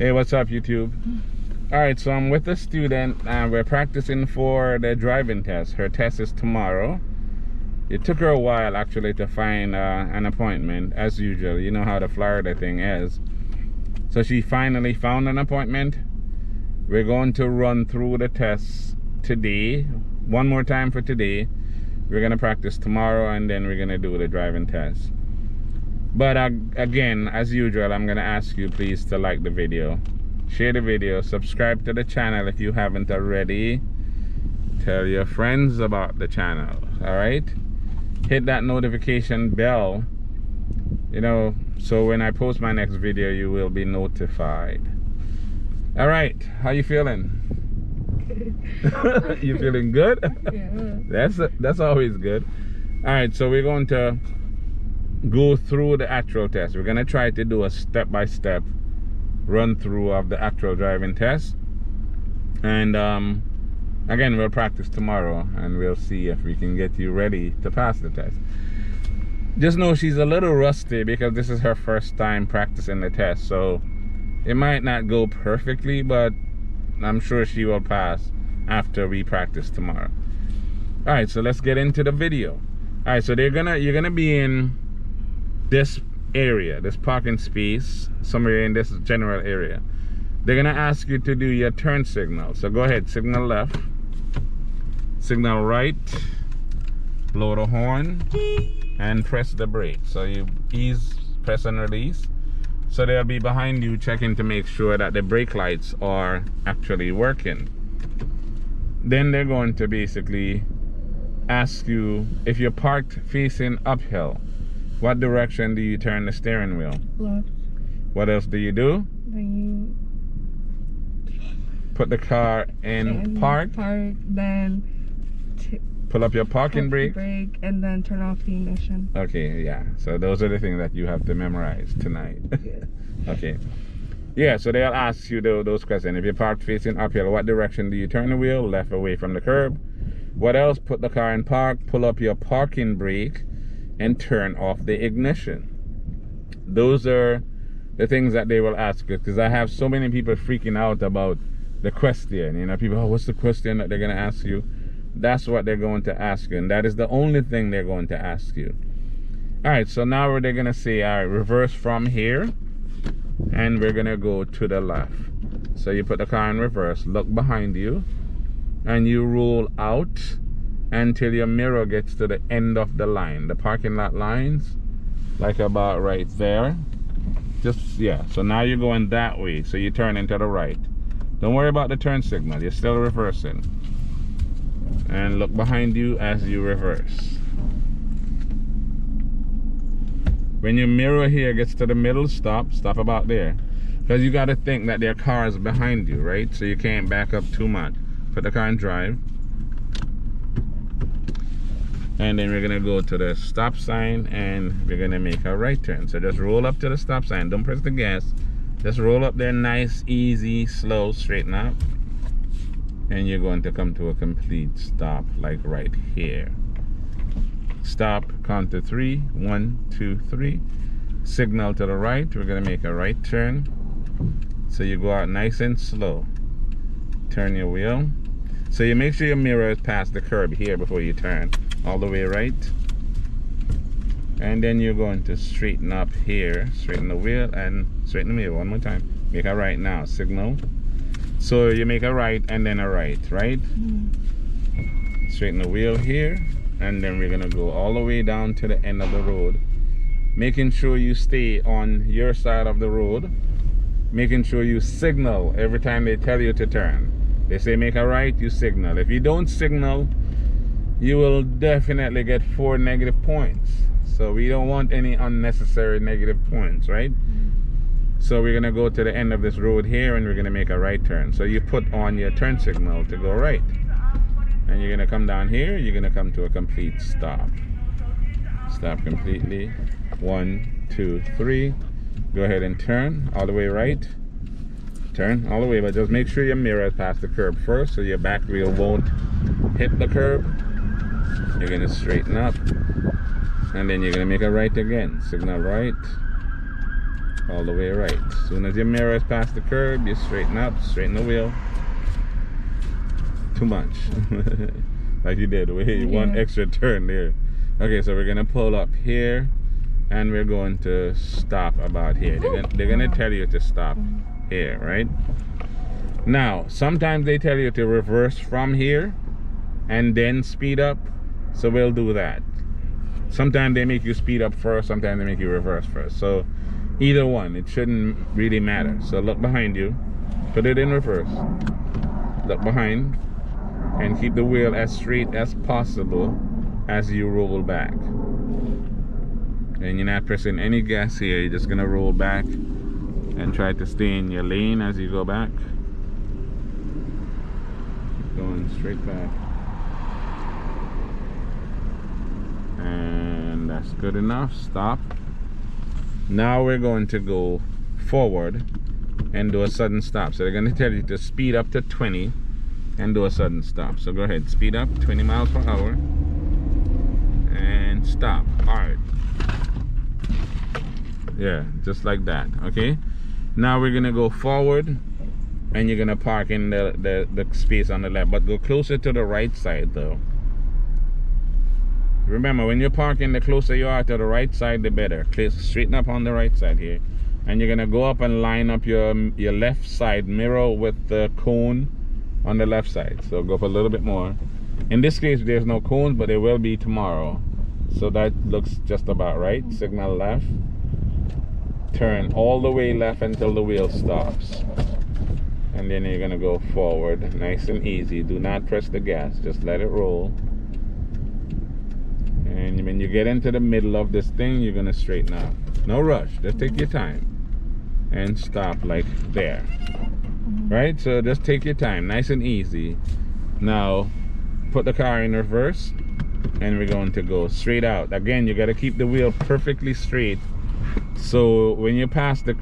Hey, what's up, YouTube? All right, so I'm with a student and we're practicing for the driving test. Her test is tomorrow. It took her a while actually to find an appointment, as usual. You know how the Florida thing is. So she finally found an appointment. We're going to run through the tests today. One more time for today. We're gonna practice tomorrow and then we're gonna do the driving test. But again, as usual, I'm gonna ask you please to like the video, share the video, subscribe to the channel if you haven't already, tell your friends about the channel. All right, hit that notification bell, you know, so when I post my next video you will be notified. All right, how you feeling? You feeling good? Yeah. That's always good. All right, so we're going to go through the actual test. We're gonna try to do a step-by-step run through of the actual driving test, and again, we'll practice tomorrow and we'll see if we can get you ready to pass the test. Just know she's a little rusty because this is her first time practicing the test, so it might not go perfectly, but I'm sure she will pass after we practice tomorrow. All right, so let's get into the video. All right, so you're gonna be in this area, this parking space, somewhere in this general area. They're gonna ask you to do your turn signal. So go ahead, signal left, signal right, blow the horn, and press the brake. So you ease, press and release. So they'll be behind you checking to make sure that the brake lights are actually working. Then they're going to basically ask you, if you're parked facing uphill, what direction do you turn the steering wheel? Left. What else do you do? Then you put the car in park. Then pull up your parking brake. And then turn off the ignition. Okay, yeah. So those are the things that you have to memorize tonight. Okay. Yeah, so they'll ask you those questions. If you're parked facing uphill, what direction do you turn the wheel? Left, away from the curb. What else? Put the car in park, pull up your parking brake, and turn off the ignition. Those are the things that they will ask you, because I have so many people freaking out about the question. You know, people, oh, what's the question that they're going to ask you? That's what they're going to ask you, and that is the only thing they're going to ask you. All right, so now they're going to say, all right, reverse from here, and we're going to go to the left. So you put the car in reverse, look behind you, and you roll out until your mirror gets to the end of the line, the parking lot lines, like about right there. Just, yeah, so now you're going that way, so you turn into the right. Don't worry about the turn signal, you're still reversing. And look behind you as you reverse. When your mirror here gets to the middle, stop about there, because you got to think that there are cars behind you, right? So you can't back up too much. Put the car in drive, and then we're gonna go to the stop sign and we're gonna make a right turn. So just roll up to the stop sign, don't press the gas, just roll up there, nice, easy, slow, straighten up, and you're going to come to a complete stop, like right here. Stop, count to 3, 1, 2, 3, signal to the right, we're gonna make a right turn. So you go out nice and slow, turn your wheel. So you make sure your mirror is past the curb here before you turn all the way right, and then you're going to straighten up here, straighten the wheel and straighten the mirror one more time. Make a right now, signal. So you make a right and then a right. Straighten the wheel here, and then we're gonna go all the way down to the end of the road, making sure you stay on your side of the road, making sure you signal every time they tell you to turn. They say make a right, you signal. If you don't signal, you will definitely get 4 negative points. So we don't want any unnecessary negative points, right? So we're gonna go to the end of this road here and we're gonna make a right turn. So you put on your turn signal to go right. And you're gonna come down here, you're gonna come to a complete stop. Stop completely. 1, 2, 3. Go ahead and turn all the way right. Turn all the way, but just make sure your mirror is past the curb first so your back wheel won't hit the curb. You're gonna straighten up, and then you're gonna make a right again. Signal right, all the way right. As soon as your mirror is past the curb, you straighten up, straighten the wheel. Too much. Like you did, one extra turn there. Okay, so we're gonna pull up here and we're going to stop about here. They're gonna tell you to stop here, right? Now, sometimes they tell you to reverse from here and then speed up, so we'll do that. Sometimes they make you speed up first, sometimes they make you reverse first. So either one, it shouldn't really matter. So look behind you, put it in reverse, look behind, and keep the wheel as straight as possible as you roll back. And you're not pressing any gas here, you're just gonna roll back and try to stay in your lane as you go back. Keep going straight back. And that's good enough. Stop. Now we're going to go forward and do a sudden stop. So they're going to tell you to speed up to 20 and do a sudden stop. So go ahead, speed up 20 miles per hour and stop hard. Yeah, just like that. Okay, now we're gonna go forward and you're gonna park in the space on the left, but go closer to the right side though. Remember, when you're parking, the closer you are to the right side, the better. Straighten up on the right side here. And you're gonna go up and line up your left side mirror with the cone on the left side. So go up a little bit more. In this case, there's no cones, but there will be tomorrow. So that looks just about right. Signal left. Turn all the way left until the wheel stops. And then you're gonna go forward, nice and easy. Do not press the gas, just let it roll. And when you get into the middle of this thing, you're gonna straighten up. No rush, just take your time. And stop like there. Right? So just take your time, nice and easy. Now, put the car in reverse, and we're going to go straight out. Again, you gotta keep the wheel perfectly straight. So when you pass the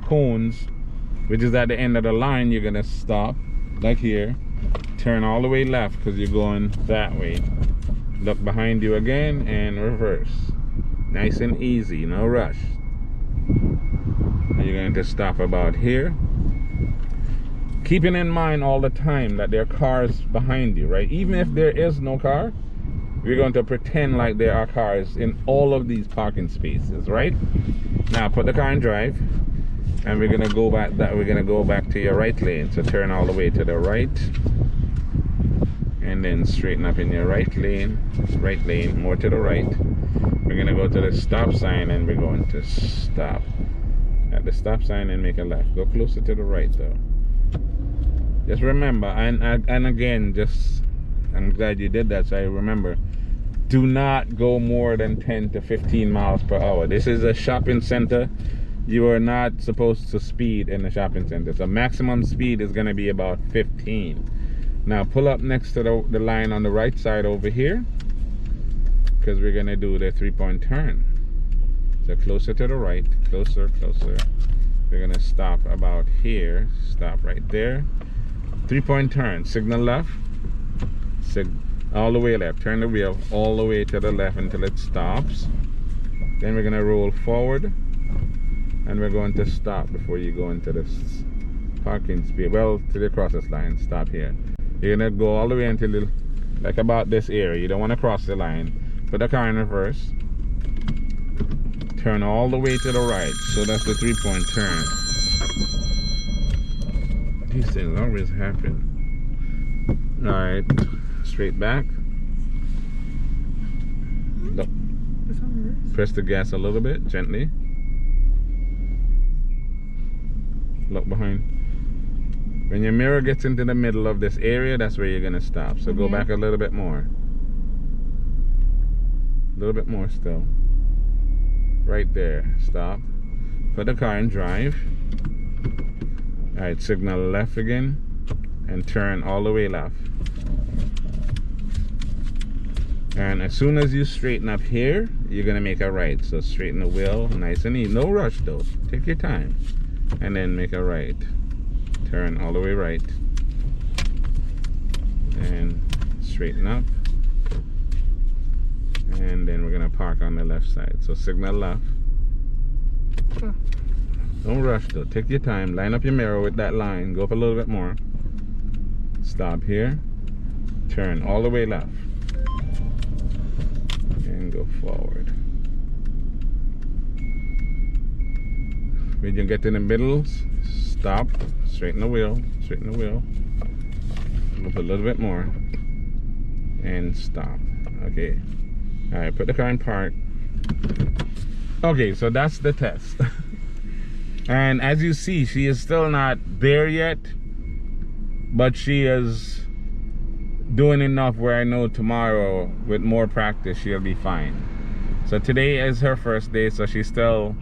cones, which is at the end of the line, you're gonna stop, like here. Turn all the way left, because you're going that way. Look behind you again and reverse. Nice and easy, no rush. And you're going to stop about here. Keeping in mind all the time that there are cars behind you, right? Even if there is no car, we're going to pretend like there are cars in all of these parking spaces, right? Now put the car in drive, and we're gonna go back. We're gonna go back to your right lane. So turn all the way to the right. And then straighten up in your right lane, more to the right. We're gonna go to the stop sign and we're going to stop at the stop sign and make a left. Go closer to the right though. Just remember, and again, I'm glad you did that, so I remember, do not go more than 10 to 15 miles per hour. This is a shopping center. You are not supposed to speed in the shopping center. So maximum speed is gonna be about 15. Now pull up next to the line on the right side over here, because we're gonna do the 3-point turn. So closer to the right, closer. We're gonna stop about here, stop right there. 3-point turn, signal left, all the way left. Turn the wheel all the way to the left until it stops. Then we're gonna roll forward, and we're going to stop before you go into this parking space. Well, to the crosses line, stop here. You're gonna go all the way until like about this area. You don't want to cross the line. Put the car in reverse. Turn all the way to the right. So that's the 3-point turn. These things always happen. Alright. Straight back. Look. Press the gas a little bit, gently. Look behind. When your mirror gets into the middle of this area, that's where you're gonna stop. So go back a little bit more. A little bit more still. Right there. Stop. Put the car in drive. Alright, signal left again. And turn all the way left. And as soon as you straighten up here, you're gonna make a right. So straighten the wheel, nice and easy. No rush though. Take your time. And then make a right. Turn all the way right. And straighten up. And then we're gonna park on the left side. So signal left. Don't rush though. Take your time. Line up your mirror with that line. Go up a little bit more. Stop here. Turn all the way left. And go forward. When you get in the middle, stop. Straighten the wheel. Straighten the wheel. Move a little bit more. And stop. Okay. Alright, put the car in park. Okay, so that's the test. And as you see, she is still not there yet, but she is doing enough where I know tomorrow with more practice she'll be fine. So today is her first day, so she's still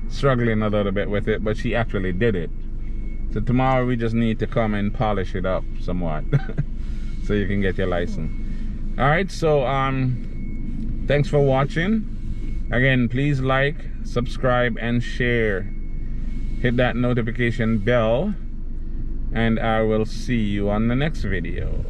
struggling a little bit with it, but she actually did it. So tomorrow we just need to come and polish it up somewhat so you can get your license. All right, so thanks for watching. Again, please like, subscribe, and share. Hit that notification bell, and I will see you on the next video.